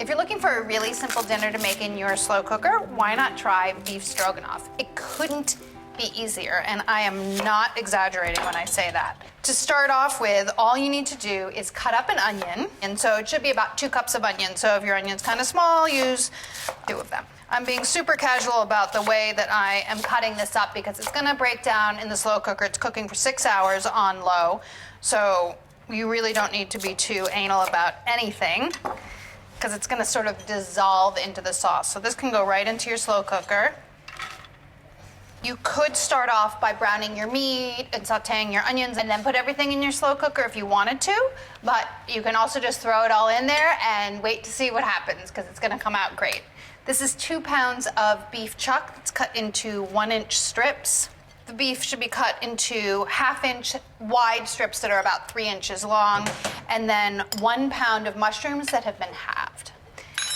If you're looking for a really simple dinner to make in your slow cooker, why not try beef stroganoff? It couldn't be easier, and I am not exaggerating when I say that. To start off with, all you need to do is cut up an onion, and so it should be about 2 cups of onion. So if your onion's kind of small, use 2 of them. I'm being super casual about the way that I am cutting this up because it's gonna break down in the slow cooker. It's cooking for 6 hours on low, so you really don't need to be too anal about anything because it's gonna sort of dissolve into the sauce. So this can go right into your slow cooker. You could start off by browning your meat and sauteing your onions and then put everything in your slow cooker if you wanted to, but you can also just throw it all in there and wait to see what happens because it's gonna come out great. This is 2 pounds of beef chuck that's cut into 1-inch strips. The beef should be cut into 1/2-inch wide strips that are about 3 inches long, and then 1 pound of mushrooms that have been halved.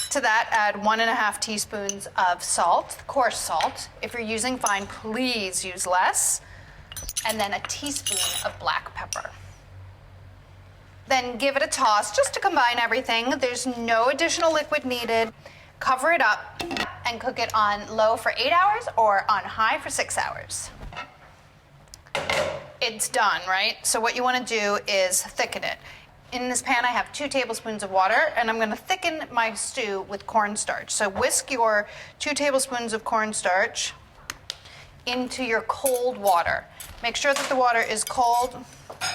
To that, add 1.5 teaspoons of salt, coarse salt. If you're using fine, please use less. And then a teaspoon of black pepper. Then give it a toss just to combine everything. There's no additional liquid needed. Cover it up and cook it on low for 8 hours or on high for 6 hours. It's done, right? So what you want to do is thicken it. In this pan, I have 2 tablespoons of water, and I'm going to thicken my stew with cornstarch. So whisk your 2 tablespoons of cornstarch into your cold water. Make sure that the water is cold.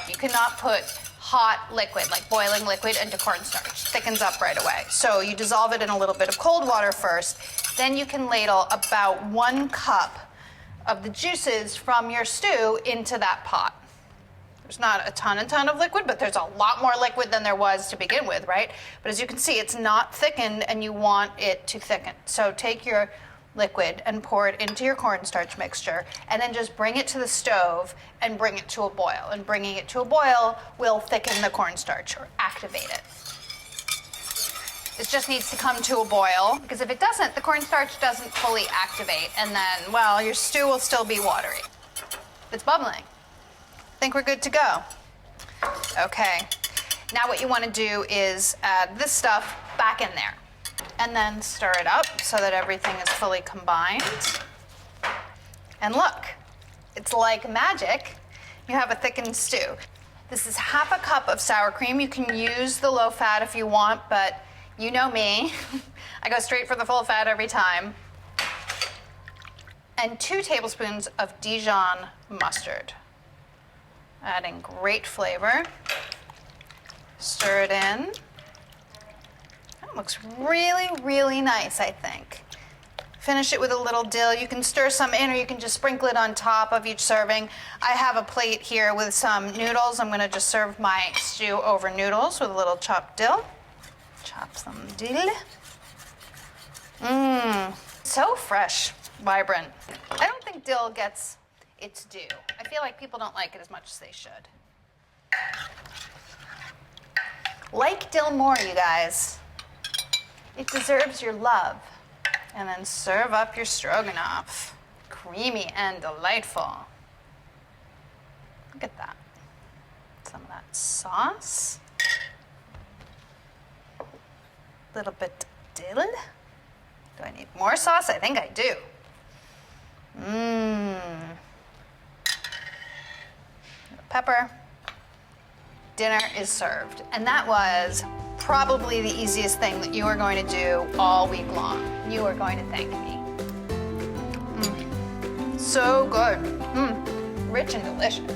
You cannot put hot liquid, like boiling liquid, into cornstarch. It thickens up right away. So you dissolve it in a little bit of cold water first. Then you can ladle about 1 cup of the juices from your stew into that pot. There's not a ton of liquid, but there's a lot more liquid than there was to begin with, right? But as you can see, it's not thickened, and you want it to thicken. So take your liquid and pour it into your cornstarch mixture, and then just bring it to the stove and bring it to a boil. And bringing it to a boil will thicken the cornstarch or activate it. It just needs to come to a boil, because if it doesn't, the cornstarch doesn't fully activate, and then, well, your stew will still be watery. It's bubbling. I think we're good to go. Okay, now what you want to do is add this stuff back in there and then stir it up so that everything is fully combined. And look, it's like magic. You have a thickened stew. This is 1/2 cup of sour cream. You can use the low fat if you want, but you know me. I go straight for the full fat every time. And 2 tablespoons of Dijon mustard. Adding great flavor. Stir it in. That looks really, really nice, I think. Finish it with a little dill. You can stir some in, or you can just sprinkle it on top of each serving. I have a plate here with some noodles. I'm gonna just serve my stew over noodles with a little chopped dill. Chop some dill. So fresh, vibrant. I don't think dill gets its due. I feel like people don't like it as much as they should. Like dill more, you guys. It deserves your love. And then serve up your stroganoff. Creamy and delightful. Look at that. Some of that sauce. A little bit of dill. Do I need more sauce? I think I do. Pepper. Dinner is served. And that was probably the easiest thing that you are going to do all week long. You are going to thank me. So good. Rich and delicious.